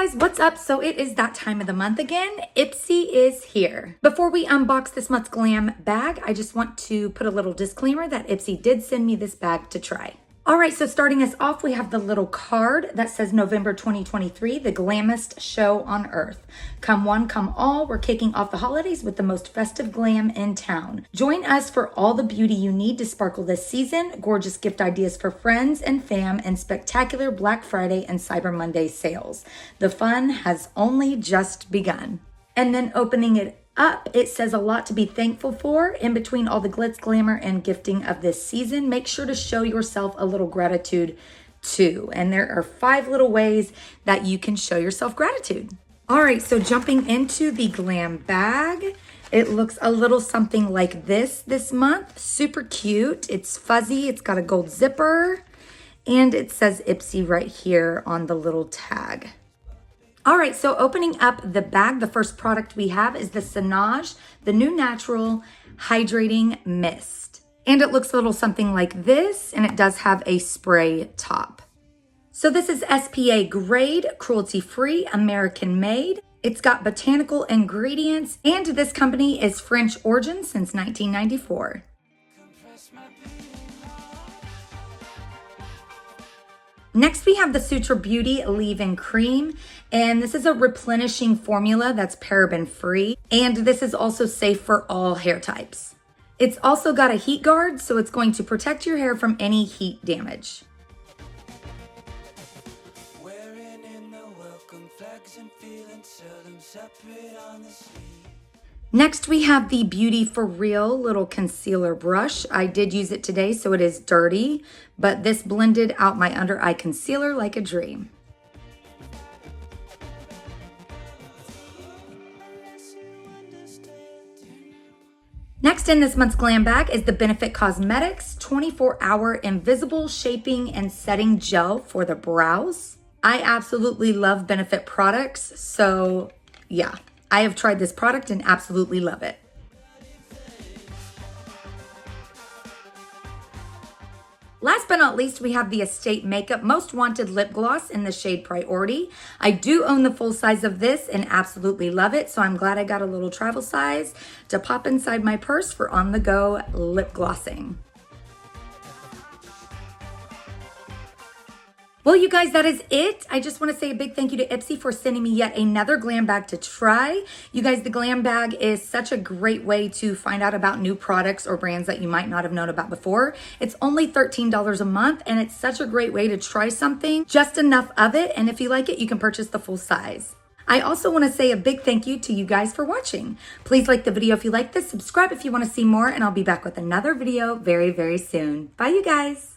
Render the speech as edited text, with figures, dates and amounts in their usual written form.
guys, what's up? So it is that time of the month again. Ipsy is here. Before we unbox this month's glam bag, I just want to put a little disclaimer that Ipsy did send me this bag to try. All right, so starting us off, we have the little card that says November 2023, the glammest show on earth. Come one, come all, we're kicking off the holidays with the most festive glam in town. Join us for all the beauty you need to sparkle this season, gorgeous gift ideas for friends and fam, and spectacular Black Friday and Cyber Monday sales. The fun has only just begun. And then opening it up, it says a lot to be thankful for. In between all the glitz, glamour, and gifting of this season, make sure to show yourself a little gratitude too. And there are 5 little ways that you can show yourself gratitude. All right, so jumping into the glam bag, it looks a little something like this month. Super cute. It's fuzzy. It's got a gold zipper, and it says Ipsy right here on the little tag. All right, so opening up the bag, the first product we have is the Sinage, the New Natural Hydrating Mist. And it looks a little something like this, and it does have a spray top. So this is SPA grade, cruelty-free, American-made. It's got botanical ingredients, and this company is French origin since 1994. Next, we have the Thebriabeauty leave-in cream, and this is a replenishing formula that's paraben-free, and this is also safe for all hair types. It's also got a heat guard, so it's going to protect your hair from any heat damage. Wearing in the welcome flags and feeling seldom separate on the sea. Next, we have the Beauty for Real little concealer brush. I did use it today, so it is dirty, but this blended out my under eye concealer like a dream. Next in this month's glam bag is the Benefit Cosmetics 24-hour invisible shaping and setting gel for the brows. I absolutely love Benefit products, so yeah. I have tried this product and absolutely love it. Last but not least, we have the Estate Makeup Most Wanted Lip Gloss in the shade Priority. I do own the full size of this and absolutely love it, so I'm glad I got a little travel size to pop inside my purse for on-the-go lip glossing. Well, you guys, that is it. I just want to say a big thank you to Ipsy for sending me yet another glam bag to try. You guys, the glam bag is such a great way to find out about new products or brands that you might not have known about before. It's only $13 a month, and it's such a great way to try something, just enough of it. And if you like it, you can purchase the full size. I also want to say a big thank you to you guys for watching. Please like the video if you like this, subscribe if you want to see more, and I'll be back with another video very, very soon. Bye, you guys.